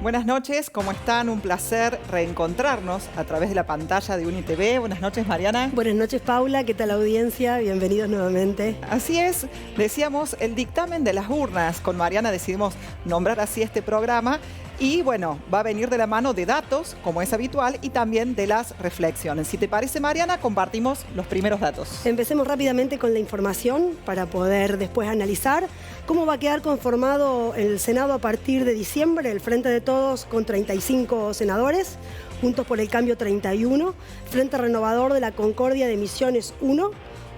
Buenas noches, ¿cómo están? Un placer reencontrarnos a través de la pantalla de UniTV. Buenas noches, Mariana. Buenas noches, Paula. ¿Qué tal, audiencia? Bienvenidos nuevamente. Así es, decíamos el dictamen de las urnas. Con Mariana decidimos nombrar así este programa. Y bueno, va a venir de la mano de datos, como es habitual, y también de las reflexiones. Si te parece, Mariana, compartimos los primeros datos. Empecemos rápidamente con la información para poder después analizar cómo va a quedar conformado el Senado a partir de diciembre. El Frente de Todos con 35 senadores, Juntos por el Cambio 31, Frente Renovador de la Concordia de Misiones 1,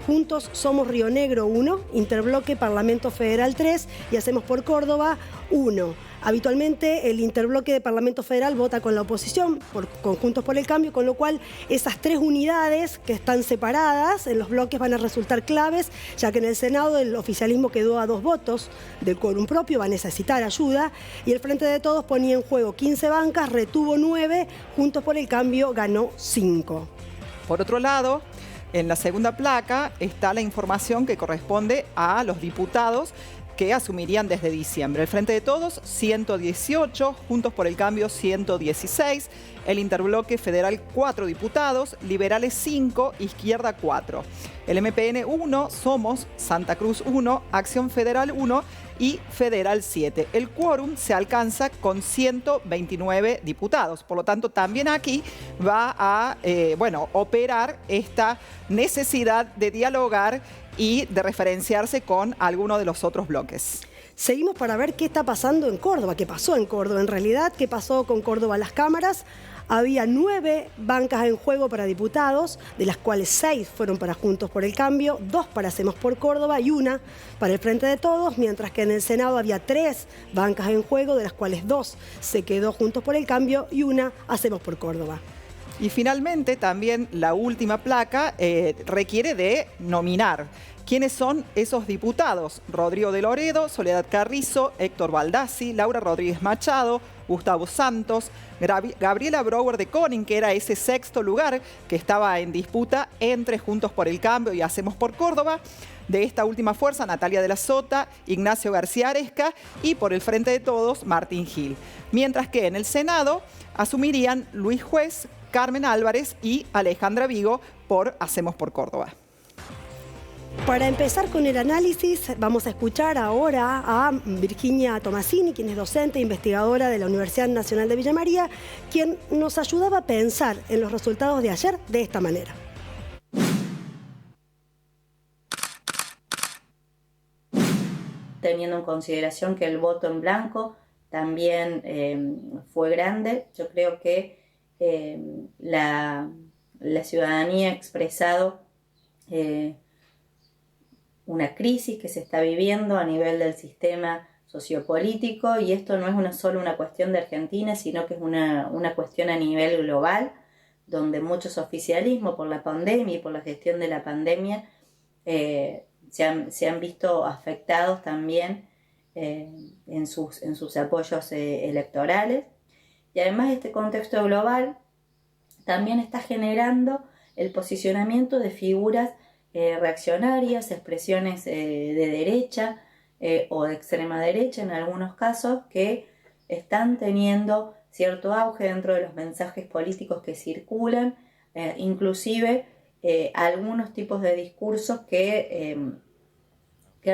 Juntos Somos Río Negro 1, Interbloque Parlamento Federal 3 y Hacemos por Córdoba 1. Habitualmente el interbloque de Parlamento Federal vota con la oposición, con Juntos por el Cambio, con lo cual esas tres unidades que están separadas en los bloques van a resultar claves, ya que en el Senado el oficialismo quedó a 2 votos del quórum propio, va a necesitar ayuda, y el Frente de Todos ponía en juego 15 bancas, retuvo 9, Juntos por el Cambio ganó 5. Por otro lado, en la segunda placa está la información que corresponde a los diputados que asumirían desde diciembre. El Frente de Todos, 118, Juntos por el Cambio, 116, el Interbloque Federal, 4 diputados, Liberales, 5, Izquierda, 4. El MPN, 1, Somos, Santa Cruz, 1, Acción Federal, 1 y Federal, 7. El quórum se alcanza con 129 diputados. Por lo tanto, también aquí va a operar esta necesidad de dialogar y de referenciarse con alguno de los otros bloques. Seguimos para ver qué está pasando en Córdoba, qué pasó en Córdoba en realidad, qué pasó con Córdoba las cámaras. Había 9 bancas en juego para diputados, de las cuales 6 fueron para Juntos por el Cambio, 2 para Hacemos por Córdoba y 1 para el Frente de Todos, mientras que en el Senado había 3 bancas en juego, de las cuales 2 se quedó Juntos por el Cambio y 1 Hacemos por Córdoba. Y finalmente también la última placa requiere de nominar. ¿Quiénes son esos diputados? Rodrigo de Loredo, Soledad Carrizo, Héctor Baldassi, Laura Rodríguez Machado, Gustavo Santos, Gabriela Brouwer de Koning, que era ese sexto lugar que estaba en disputa entre Juntos por el Cambio y Hacemos por Córdoba. De esta última fuerza, Natalia de la Sota, Ignacio García Aresca y por el Frente de Todos, Martín Gil. Mientras que en el Senado asumirían Luis Juez, Carmen Álvarez y Alejandra Vigo por Hacemos por Córdoba. Para empezar con el análisis, vamos a escuchar ahora a Virginia Tomasini, quien es docente e investigadora de la Universidad Nacional de Villa María, quien nos ayudaba a pensar en los resultados de ayer de esta manera. Teniendo en consideración que el voto en blanco también fue grande, yo creo que la ciudadanía ha expresado una crisis que se está viviendo a nivel del sistema sociopolítico, y esto no es solo una cuestión de Argentina, sino que es una cuestión a nivel global, donde muchos oficialismos por la pandemia y por la gestión de la pandemia se han visto afectados también en sus apoyos electorales. Y además este contexto global también está generando el posicionamiento de figuras reaccionarias, expresiones de derecha o de extrema derecha en algunos casos, que están teniendo cierto auge dentro de los mensajes políticos que circulan, inclusive algunos tipos de discursos que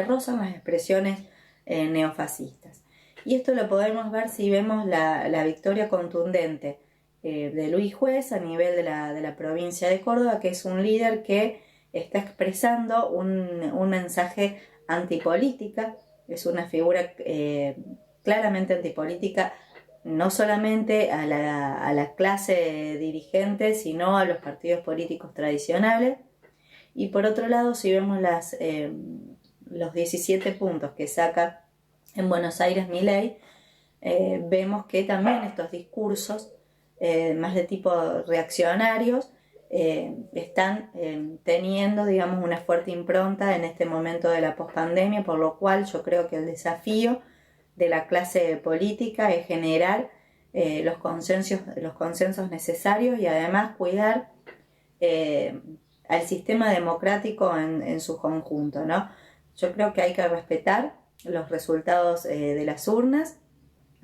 rozan las expresiones neofascistas. Y esto lo podemos ver si vemos la victoria contundente de Luis Juez a nivel de la provincia de Córdoba, que es un líder que está expresando un mensaje antipolítica, es una figura claramente antipolítica, no solamente a la clase dirigente, sino a los partidos políticos tradicionales. Y por otro lado, si vemos los 17 puntos que saca en Buenos Aires Milei, vemos que también estos discursos más de tipo reaccionarios están teniendo, digamos, una fuerte impronta en este momento de la pospandemia, por lo cual yo creo que el desafío de la clase política es generar los consensos necesarios y además cuidar al sistema democrático en su conjunto, ¿no? Yo creo que hay que respetar los resultados de las urnas,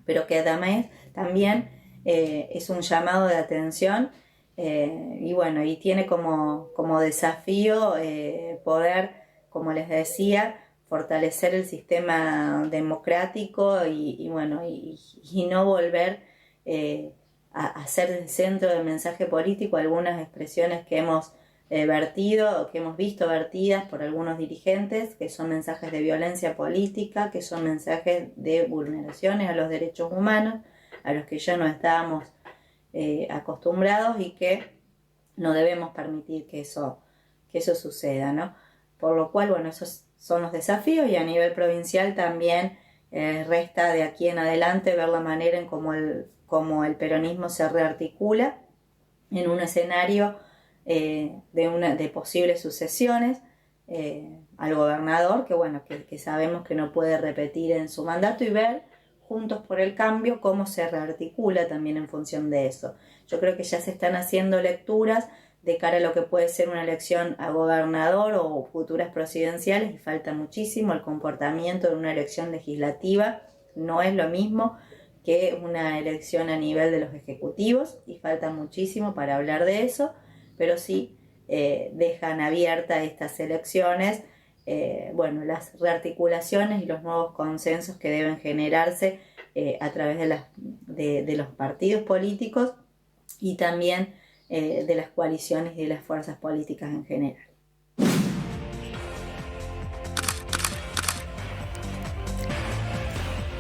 pero que además también es un llamado de atención y bueno, y tiene como desafío poder, como les decía, fortalecer el sistema democrático y no volver a ser el centro del mensaje político algunas expresiones que hemos vertido o que hemos visto vertidas por algunos dirigentes, que son mensajes de violencia política, que son mensajes de vulneraciones a los derechos humanos, a los que ya no estábamos acostumbrados y que no debemos permitir que eso suceda, ¿no? Por lo cual, bueno, esos son los desafíos y a nivel provincial también resta de aquí en adelante ver la manera en cómo el peronismo se rearticula en un escenario de posibles sucesiones al gobernador, que sabemos que no puede repetir en su mandato, y ver Juntos por el Cambio cómo se rearticula también en función de eso. Yo creo que ya se están haciendo lecturas de cara a lo que puede ser una elección a gobernador o futuras presidenciales, y falta muchísimo. El comportamiento de una elección legislativa no es lo mismo que una elección a nivel de los ejecutivos, y falta muchísimo para hablar de eso, pero sí dejan abiertas estas elecciones, las rearticulaciones y los nuevos consensos que deben generarse a través de los partidos políticos y también de las coaliciones y de las fuerzas políticas en general.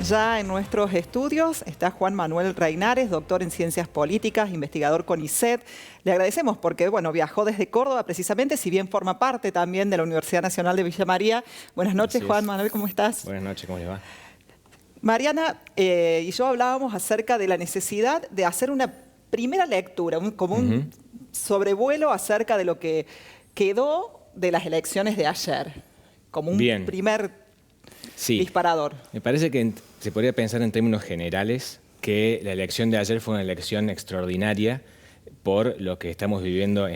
Ya en nuestros estudios está Juan Manuel Reinares, doctor en Ciencias Políticas, investigador con CONICET. Le agradecemos porque viajó desde Córdoba precisamente, si bien forma parte también de la Universidad Nacional de Villa María. Buenas noches, Juan Manuel, ¿cómo estás? Buenas noches, ¿cómo le va? Mariana y yo hablábamos acerca de la necesidad de hacer una primera lectura, un sobrevuelo acerca de lo que quedó de las elecciones de ayer, como un primer disparador. Me parece que se podría pensar en términos generales que la elección de ayer fue una elección extraordinaria por lo que estamos viviendo,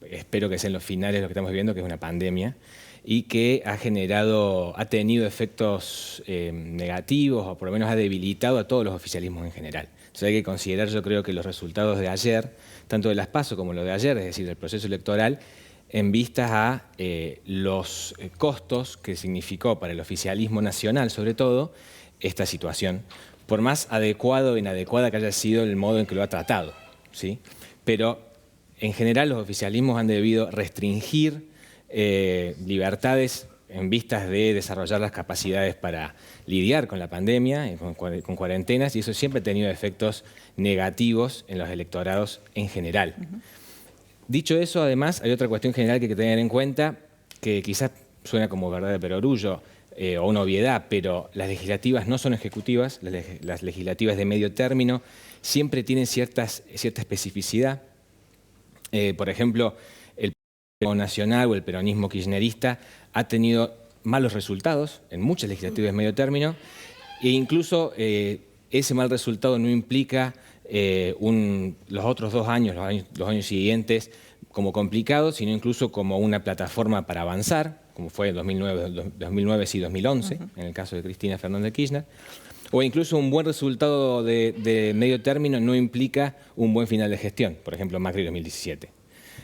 espero que sea en los finales de lo que estamos viviendo, que es una pandemia, y que ha tenido efectos negativos, o por lo menos ha debilitado a todos los oficialismos en general. Entonces hay que considerar, yo creo, que los resultados de ayer, tanto de las PASO como lo de ayer, es decir, del proceso electoral, en vistas a los costos que significó para el oficialismo nacional, sobre todo, esta situación, por más adecuado o inadecuada que haya sido el modo en que lo ha tratado, ¿sí? Pero, en general, los oficialismos han debido restringir libertades en vistas de desarrollar las capacidades para lidiar con la pandemia, con cuarentenas, y eso siempre ha tenido efectos negativos en los electorados en general. Dicho eso, además, hay otra cuestión general que hay que tener en cuenta, que quizás suena como verdad de perogrullo o una obviedad, pero las legislativas no son ejecutivas, las legislativas de medio término siempre tienen cierta especificidad. Por ejemplo, el peronismo nacional o el peronismo kirchnerista ha tenido malos resultados en muchas legislativas de medio término, e incluso ese mal resultado no implica los otros 2 años, los años siguientes, como complicados, sino incluso como una plataforma para avanzar, como fue en 2009 y 2011, en el caso de Cristina Fernández de Kirchner. O incluso un buen resultado de medio término no implica un buen final de gestión, por ejemplo, Macri 2017.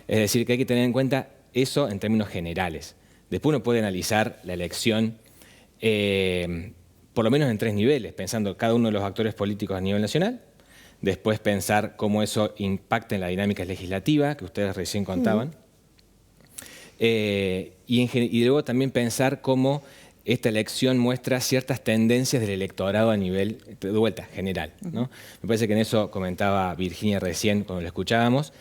Es decir, que hay que tener en cuenta eso en términos generales. Después uno puede analizar la elección por lo menos en 3 niveles, pensando cada uno de los actores políticos a nivel nacional, después pensar cómo eso impacta en la dinámica legislativa, que ustedes recién contaban, y luego también pensar cómo esta elección muestra ciertas tendencias del electorado a nivel, de vuelta, general, ¿no? Me parece que en eso comentaba Virginia recién cuando la escuchábamos,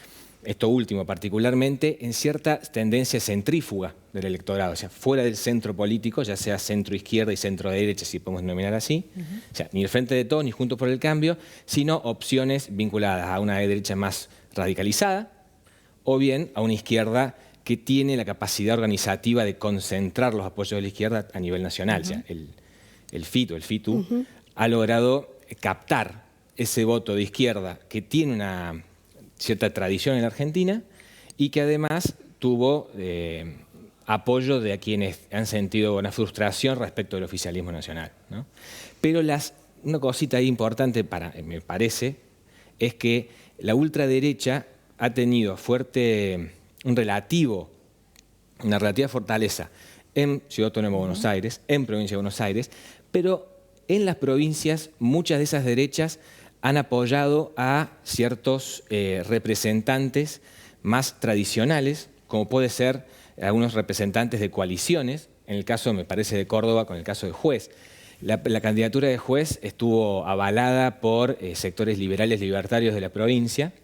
esto último particularmente, en cierta tendencia centrífuga del electorado, o sea, fuera del centro político, ya sea centro-izquierda y centro-derecha, si podemos denominar así, o sea, ni el Frente de Todos ni Juntos por el Cambio, sino opciones vinculadas a una derecha más radicalizada o bien a una izquierda que tiene la capacidad organizativa de concentrar los apoyos de la izquierda a nivel nacional. O sea, el FITU, ha logrado captar ese voto de izquierda que tiene una cierta tradición en la Argentina y que además tuvo apoyo de quienes han sentido una frustración respecto del oficialismo nacional, ¿no? Pero una cosita ahí importante, me parece, es que la ultraderecha ha tenido una relativa fortaleza en Ciudad Autónoma de Buenos Aires, en Provincia de Buenos Aires, pero en las provincias muchas de esas derechas han apoyado a ciertos representantes más tradicionales, como puede ser algunos representantes de coaliciones, en el caso, me parece, de Córdoba, con el caso de Juez. La candidatura de Juez estuvo avalada por sectores liberales libertarios de la provincia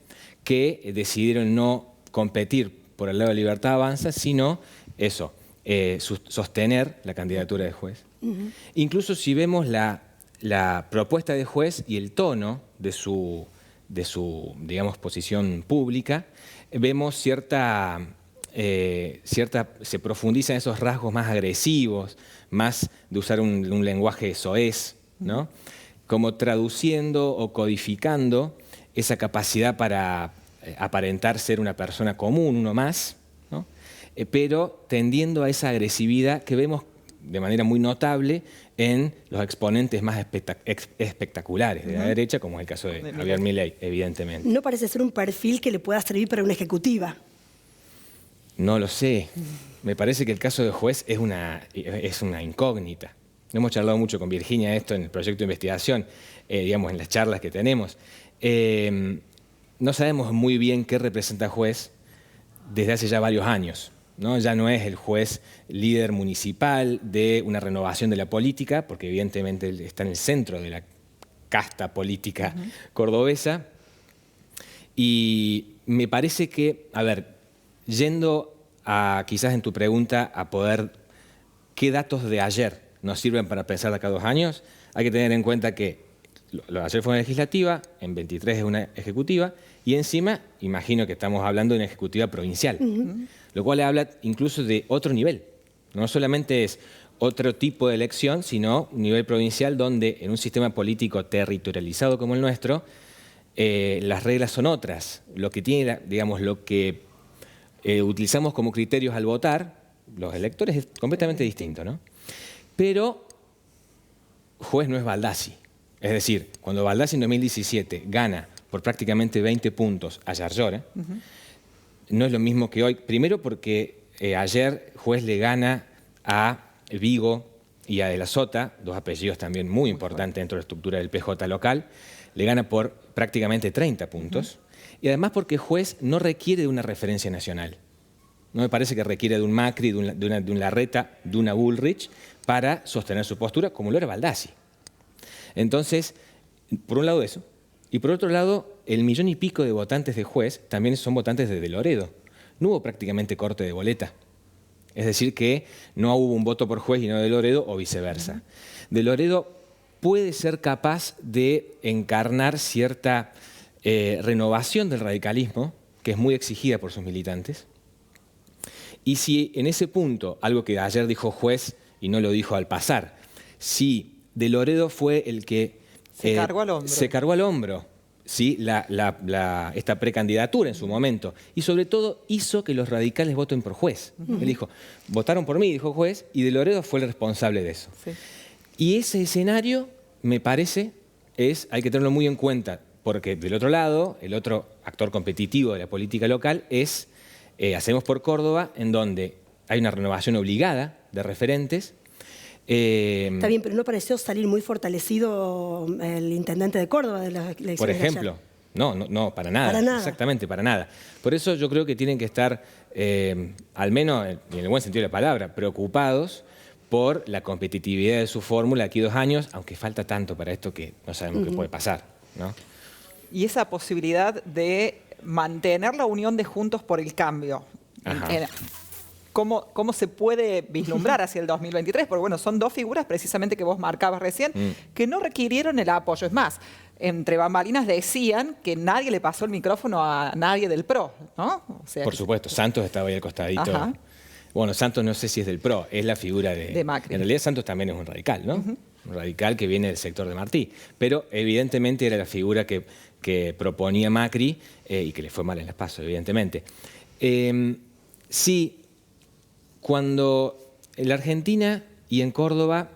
que decidieron no competir por el lado de Libertad Avanza, sino sostener la candidatura de Juez. Incluso si vemos la propuesta de Juez y el tono de su digamos, posición pública, vemos se profundiza en esos rasgos más agresivos, más de usar un lenguaje soez, ¿no? Como traduciendo o codificando esa capacidad para aparentar ser una persona común, uno más, ¿no? Pero tendiendo a esa agresividad que vemos de manera muy notable en los exponentes más espectaculares de la derecha, como es el caso de Javier Milei, evidentemente. No parece ser un perfil que le pueda servir para una ejecutiva. No lo sé. Me parece que el caso de Juez es una incógnita. No hemos charlado mucho con Virginia esto en el proyecto de investigación, digamos, en las charlas que tenemos. No sabemos muy bien qué representa Juez desde hace ya varios años, ¿no? Ya no es el juez líder municipal de una renovación de la política, porque evidentemente él está en el centro de la casta política cordobesa. Y me parece que, a ver, yendo quizás en tu pregunta a poder, ¿qué datos de ayer nos sirven para pensar de acá a 2 años? Hay que tener en cuenta que lo de ayer fue una legislativa, en 23 es una ejecutiva, y encima, imagino que estamos hablando de una ejecutiva provincial, lo cual habla incluso de otro nivel. No solamente es otro tipo de elección, sino un nivel provincial donde en un sistema político territorializado como el nuestro, las reglas son otras. Lo que tiene, digamos, lo que utilizamos como criterios al votar, los electores, es completamente distinto, ¿no? Pero Juez no es Baldassi. Es decir, cuando Baldassi en 2017 gana por prácticamente 20 puntos a Yarlora, no es lo mismo que hoy. Primero porque ayer Juez le gana a Vigo y a De la Sota, 2 apellidos también muy importantes dentro de la estructura del PJ local, le gana por prácticamente 30 puntos. Y además porque Juez no requiere de una referencia nacional. No me parece que requiere de un Macri, de un Larreta, de una Bullrich para sostener su postura, como lo era Baldassi. Entonces, por un lado eso, y por otro lado, el 1,5 millones de votantes de Juez también son votantes de Loredo. No hubo prácticamente corte de boleta. Es decir, que no hubo un voto por Juez y no de Loredo, o viceversa. De Loredo puede ser capaz de encarnar cierta renovación del radicalismo, que es muy exigida por sus militantes. Y si en ese punto, algo que ayer dijo Juez y no lo dijo al pasar, si De Loredo fue el que se cargó al hombro, ¿sí? Esta precandidatura en su momento, y sobre todo hizo que los radicales voten por Juez. Él dijo, votaron por mí, dijo Juez, y De Loredo fue el responsable de eso. Sí. Y ese escenario, me parece, hay que tenerlo muy en cuenta, porque del otro lado, el otro actor competitivo de la política local es Hacemos por Córdoba, en donde hay una renovación obligada de referentes. Está bien, pero ¿no pareció salir muy fortalecido el intendente de Córdoba de la elección? Por ejemplo, no, para nada. Para nada. Exactamente, para nada. Por eso yo creo que tienen que estar, al menos en el buen sentido de la palabra, preocupados por la competitividad de su fórmula aquí 2 años, aunque falta tanto para esto que no sabemos qué puede pasar, ¿no? Y esa posibilidad de mantener la unión de Juntos por el Cambio. ¿Cómo se puede vislumbrar hacia el 2023? Porque bueno, son 2 figuras precisamente que vos marcabas recién, que no requirieron el apoyo. Es más, entre bambalinas decían que nadie le pasó el micrófono a nadie del PRO, ¿no? O sea, por supuesto, Santos estaba ahí al costadito. Ajá. Bueno, Santos no sé si es del PRO, es la figura de Macri. En realidad Santos también es un radical, ¿no? Un radical que viene del sector de Martí. Pero evidentemente era la figura que proponía Macri y que le fue mal en las PASO, evidentemente. Sí, cuando en la Argentina y en Córdoba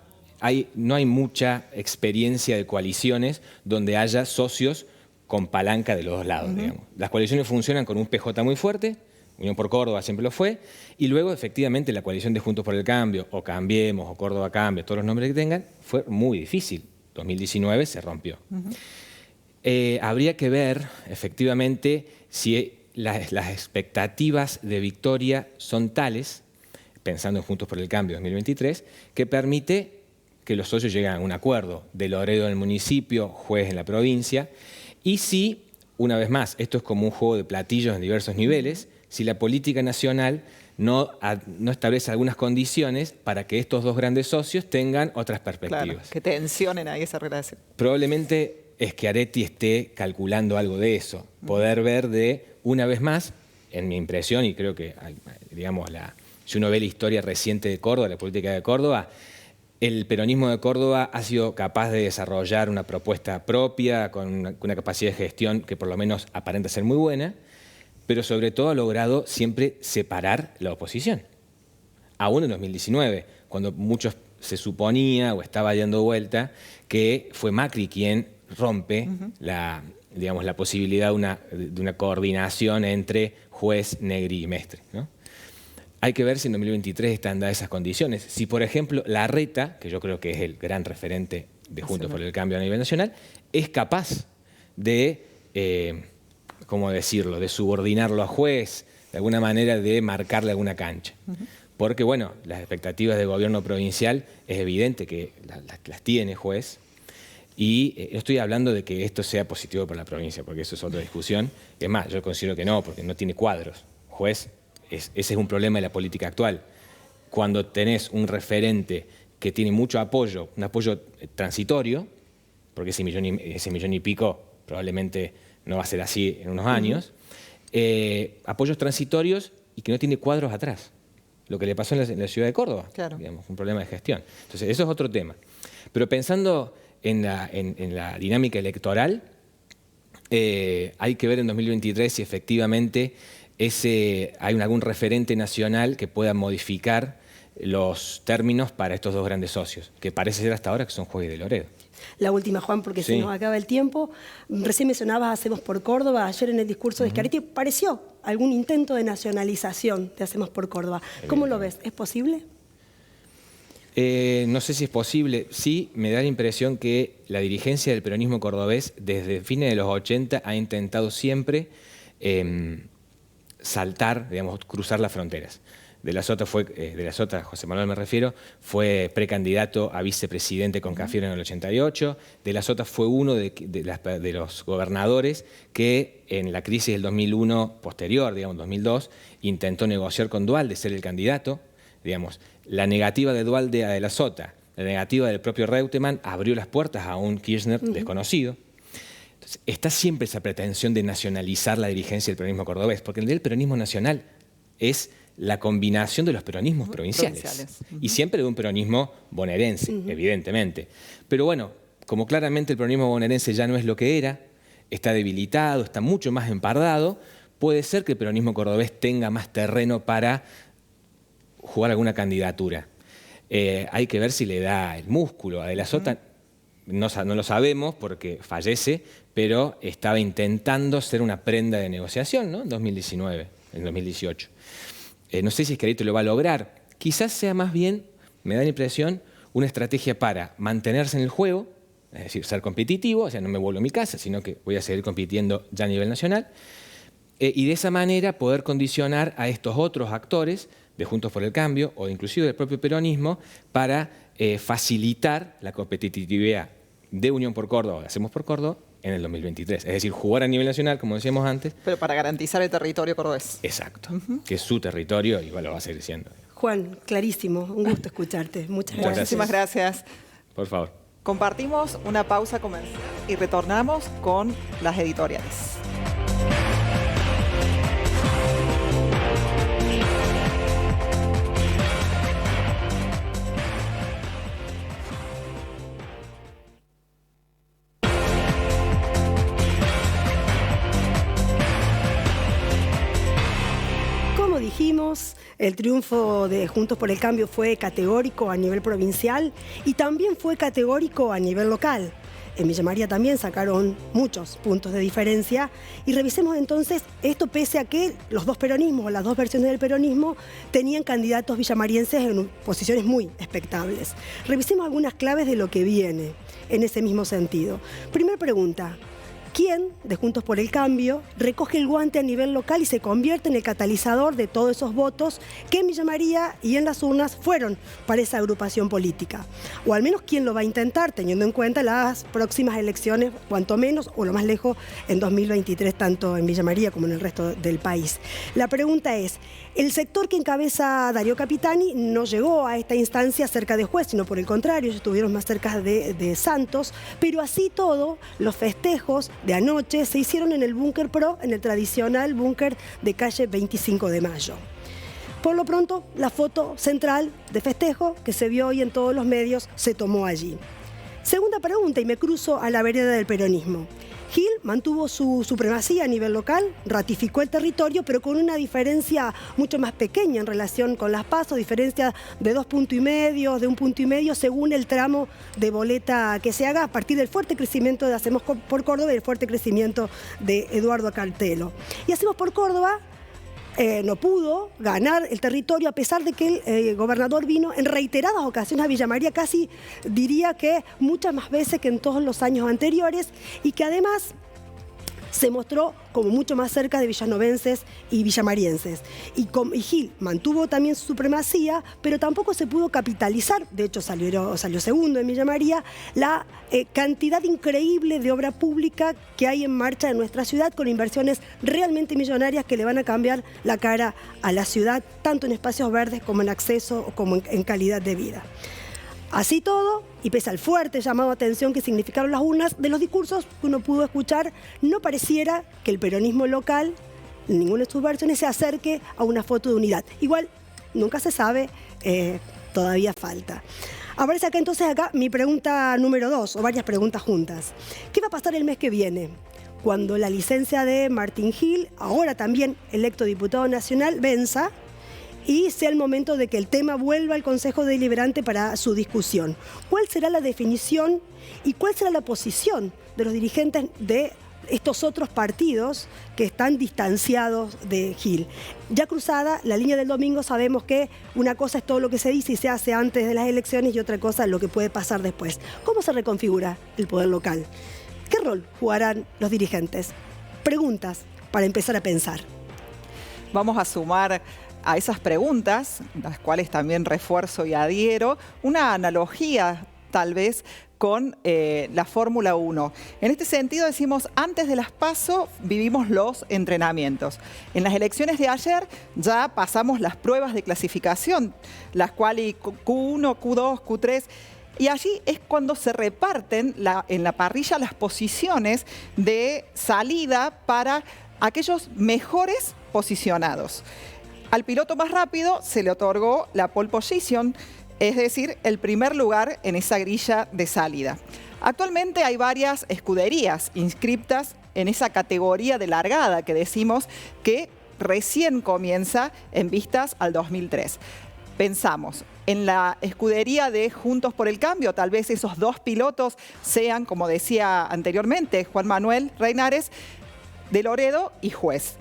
no hay mucha experiencia de coaliciones donde haya socios con palanca de los dos lados, digamos. Las coaliciones funcionan con un PJ muy fuerte, Unión por Córdoba siempre lo fue, y luego efectivamente la coalición de Juntos por el Cambio, o Cambiemos, o Córdoba Cambia, todos los nombres que tengan, fue muy difícil. 2019 se rompió. Habría que ver efectivamente si las expectativas de victoria son tales, pensando en Juntos por el Cambio 2023, que permite que los socios lleguen a un acuerdo de Loredo en el municipio, juez en la provincia, y si, una vez más, esto es como un juego de platillos en diversos niveles, si la política nacional no establece algunas condiciones para que estos dos grandes socios tengan otras perspectivas. Claro, que tensionen ahí esa relación. Probablemente Schiaretti esté calculando algo de eso, poder ver una vez más, en mi impresión, y creo que, digamos, si uno ve la historia reciente de Córdoba, la política de Córdoba, el peronismo de Córdoba ha sido capaz de desarrollar una propuesta propia, con una capacidad de gestión que por lo menos aparenta ser muy buena, pero sobre todo ha logrado siempre separar la oposición. Aún en 2019, cuando muchos se suponía o estaba dando vuelta que fue Macri quien rompe la posibilidad de una coordinación entre juez, Negri y Mestre, ¿no? Hay que ver si en 2023 están dadas esas condiciones. Si, por ejemplo, Larreta, que yo creo que es el gran referente de Juntos por el Cambio a nivel nacional, es capaz de, ¿cómo decirlo?, de subordinarlo a juez, de alguna manera de marcarle alguna cancha. Porque, bueno, las expectativas del gobierno provincial es evidente que las tiene juez. Y no estoy hablando de que esto sea positivo para la provincia, porque eso es otra discusión. Es más, yo considero que no, porque no tiene cuadros. Juez, ese es un problema de la política actual. Cuando tenés un referente que tiene mucho apoyo, un apoyo transitorio, porque ese millón y pico probablemente no va a ser así en unos años, apoyos transitorios y que no tiene cuadros atrás. Lo que le pasó en la ciudad de Córdoba, claro. Digamos, un problema de gestión. Entonces, eso es otro tema. Pero pensando en la dinámica electoral, hay que ver en 2023 si efectivamente hay algún referente nacional que pueda modificar los términos para estos dos grandes socios, que parece ser hasta ahora que son Juez y de Loredo. La última, Juan, porque Sí. se nos acaba el tiempo. Recién mencionabas Hacemos por Córdoba. Ayer en el discurso de Schiaretti pareció algún intento de nacionalización de Hacemos por Córdoba. ¿Cómo lo ves? ¿Es posible? No sé si es posible. Sí, me da la impresión que la dirigencia del peronismo cordobés desde fines de los 80 ha intentado siempre saltar, digamos, cruzar las fronteras. De la Sota, José Manuel me refiero, fue precandidato a vicepresidente con Cafiero en el 88. De la Sota fue uno de los gobernadores que en la crisis del 2001 posterior, digamos 2002, intentó negociar con Duhalde ser el candidato. Digamos, la negativa de Duhalde a de la Sota, la negativa del propio Reutemann abrió las puertas a un Kirchner desconocido. Entonces, está siempre esa pretensión de nacionalizar la dirigencia del peronismo cordobés, porque el peronismo nacional es la combinación de los peronismos provinciales. Y siempre de un peronismo bonaerense, evidentemente. Pero bueno, como claramente el peronismo bonaerense ya no es lo que era, está debilitado, está mucho más empardado, puede ser que el peronismo cordobés tenga más terreno para jugar alguna candidatura. Hay que ver si le da el músculo. A De la Sota no lo sabemos porque fallece, pero estaba intentando ser una prenda de negociación, ¿no? En 2019, en 2018. No sé si Schiaretti lo va a lograr. Quizás sea más bien, me da la impresión, una estrategia para mantenerse en el juego, es decir, ser competitivo, o sea, no me vuelvo a mi casa, sino que voy a seguir compitiendo ya a nivel nacional, y de esa manera poder condicionar a estos otros actores de Juntos por el Cambio o inclusive del propio peronismo para facilitar la competitividad de Unión por Córdoba, de Hacemos por Córdoba, en el 2023. Es decir, jugar a nivel nacional, como decíamos antes. Pero para garantizar el territorio cordobés. Exacto, que es su territorio, igual lo va a seguir siendo. Juan, clarísimo, un gusto escucharte. Muchas gracias. Muchísimas gracias. Por favor. Compartimos una pausa comercial y retornamos con las editoriales. El triunfo de Juntos por el Cambio fue categórico a nivel provincial y también fue categórico a nivel local. En Villa María también sacaron muchos puntos de diferencia y revisemos entonces esto pese a que los dos peronismos, las dos versiones del peronismo, tenían candidatos villamarienses en posiciones muy expectables. Revisemos algunas claves de lo que viene en ese mismo sentido. Primera pregunta. ¿Quién, de Juntos por el Cambio, recoge el guante a nivel local y se convierte en el catalizador de todos esos votos que en Villa María y en las urnas fueron para esa agrupación política? O al menos quién lo va a intentar, teniendo en cuenta las próximas elecciones, cuanto menos o lo más lejos, en 2023, tanto en Villa María como en el resto del país. La pregunta es, el sector que encabeza Darío Capitani no llegó a esta instancia cerca de Juez, sino por el contrario, ellos estuvieron más cerca de Santos, pero así todo, los festejos de anoche se hicieron en el Búnker Pro, en el tradicional búnker de calle 25 de Mayo. Por lo pronto, la foto central de festejo que se vio hoy en todos los medios se tomó allí. Segunda pregunta, y me cruzo a la vereda del peronismo. Gil mantuvo su supremacía a nivel local, ratificó el territorio, pero con una diferencia mucho más pequeña en relación con las PASO, diferencia de 2,5 puntos, de 1,5 puntos, según el tramo de boleta que se haga a partir del fuerte crecimiento de Hacemos por Córdoba y el fuerte crecimiento de Eduardo Cartelo. Y Hacemos por Córdoba no pudo ganar el territorio a pesar de que el gobernador vino en reiteradas ocasiones a Villa María, casi diría que muchas más veces que en todos los años anteriores, y que además se mostró como mucho más cerca de villanovenses y villamarienses. Y Gil mantuvo también su supremacía, pero tampoco se pudo capitalizar, de hecho salió segundo en Villa María, la cantidad increíble de obra pública que hay en marcha en nuestra ciudad, con inversiones realmente millonarias que le van a cambiar la cara a la ciudad, tanto en espacios verdes como en acceso, como en calidad de vida. Así todo, y pese al fuerte llamado a atención que significaron las urnas, de los discursos que uno pudo escuchar, no pareciera que el peronismo local, en ninguna de sus versiones, se acerque a una foto de unidad. Igual, nunca se sabe, todavía falta. Aparece entonces mi pregunta número 2, o varias preguntas juntas. ¿Qué va a pasar el mes que viene? Cuando la licencia de Martín Gil, ahora también electo diputado nacional, venza, y sea el momento de que el tema vuelva al Consejo Deliberante para su discusión. ¿Cuál será la definición y cuál será la posición de los dirigentes de estos otros partidos que están distanciados de Gil? Ya cruzada la línea del domingo, sabemos que una cosa es todo lo que se dice y se hace antes de las elecciones y otra cosa es lo que puede pasar después. ¿Cómo se reconfigura el poder local? ¿Qué rol jugarán los dirigentes? Preguntas para empezar a pensar. Vamos a sumar a esas preguntas, las cuales también refuerzo y adhiero, una analogía tal vez con la Fórmula 1. En este sentido decimos, antes de las PASO vivimos los entrenamientos. En las elecciones de ayer ya pasamos las pruebas de clasificación, las cuales Q1, Q2, Q3... Y allí es cuando se reparten en la parrilla las posiciones de salida para aquellos mejores posicionados. Al piloto más rápido se le otorgó la pole position, es decir, el primer lugar en esa grilla de salida. Actualmente hay varias escuderías inscriptas en esa categoría de largada que decimos que recién comienza en vistas al 2003. Pensamos en la escudería de Juntos por el Cambio, tal vez esos dos pilotos sean, como decía anteriormente, Juan Manuel Reinares, de Loredo y Juez.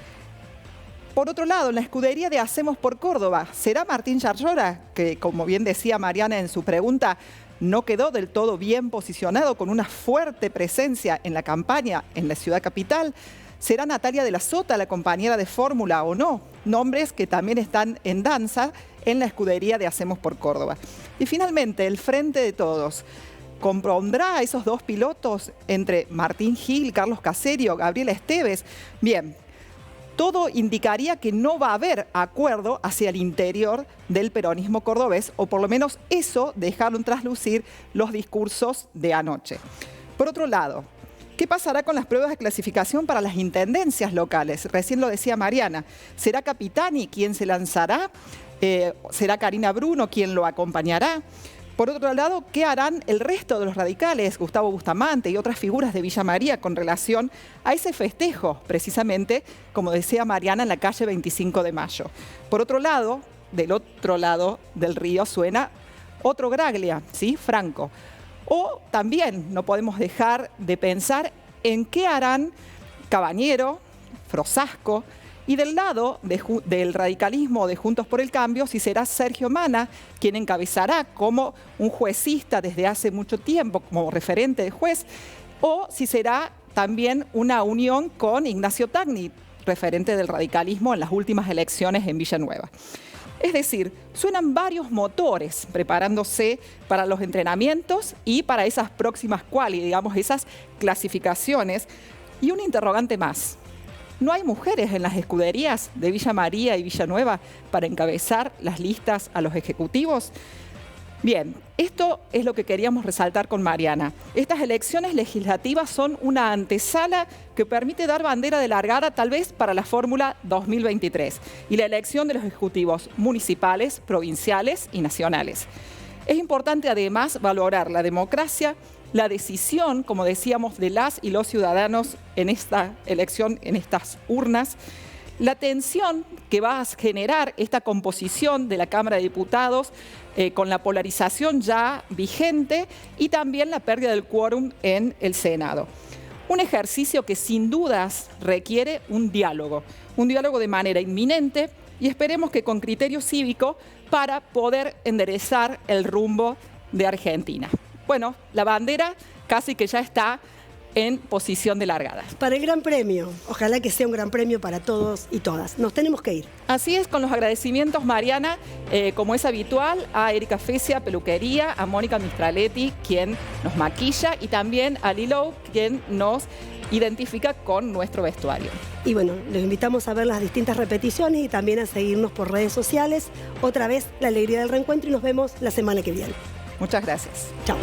Por otro lado, en la escudería de Hacemos por Córdoba, ¿será Martín Yarlora, que como bien decía Mariana en su pregunta, no quedó del todo bien posicionado con una fuerte presencia en la campaña en la ciudad capital? ¿Será Natalia de la Sota la compañera de fórmula o no? Nombres que también están en danza en la escudería de Hacemos por Córdoba. Y finalmente, el Frente de Todos. ¿Compondrá a esos dos pilotos entre Martín Gil, Carlos Caserio, Gabriela Esteves? Bien, todo indicaría que no va a haber acuerdo hacia el interior del peronismo cordobés, o por lo menos eso dejaron traslucir los discursos de anoche. Por otro lado, ¿qué pasará con las pruebas de clasificación para las intendencias locales? Recién lo decía Mariana. ¿Será Capitani quien se lanzará? ¿Será Karina Bruno quien lo acompañará? Por otro lado, ¿qué harán el resto de los radicales, Gustavo Bustamante y otras figuras de Villa María, con relación a ese festejo, precisamente, como decía Mariana, en la calle 25 de Mayo? Por otro lado, del otro lado del río suena otro Graglia, ¿sí? Franco. O también no podemos dejar de pensar en qué harán Cabañero, Frosasco, y del lado del radicalismo de Juntos por el Cambio, si será Sergio Mana quien encabezará como un juecista desde hace mucho tiempo, como referente de juez, o si será también una unión con Ignacio Tagni, referente del radicalismo en las últimas elecciones en Villanueva. Es decir, suenan varios motores preparándose para los entrenamientos y para esas próximas quali, digamos, esas clasificaciones. Y un interrogante más. ¿No hay mujeres en las escuderías de Villa María y Villanueva para encabezar las listas a los ejecutivos? Bien, esto es lo que queríamos resaltar con Mariana. Estas elecciones legislativas son una antesala que permite dar bandera de largada tal vez para la fórmula 2023 y la elección de los ejecutivos municipales, provinciales y nacionales. Es importante además valorar la democracia, la decisión, como decíamos, de las y los ciudadanos en esta elección, en estas urnas, la tensión que va a generar esta composición de la Cámara de Diputados con la polarización ya vigente y también la pérdida del quórum en el Senado. Un ejercicio que sin dudas requiere un diálogo de manera inminente y esperemos que con criterio cívico para poder enderezar el rumbo de Argentina. Bueno, la bandera casi que ya está en posición de largada. Para el Gran Premio, ojalá que sea un gran premio para todos y todas. Nos tenemos que ir. Así es, con los agradecimientos, Mariana, como es habitual, a Erika Fecia, peluquería, a Mónica Mistraletti, quien nos maquilla, y también a Lilo, quien nos identifica con nuestro vestuario. Y bueno, los invitamos a ver las distintas repeticiones y también a seguirnos por redes sociales. Otra vez, la alegría del reencuentro y nos vemos la semana que viene. Muchas gracias. Chao.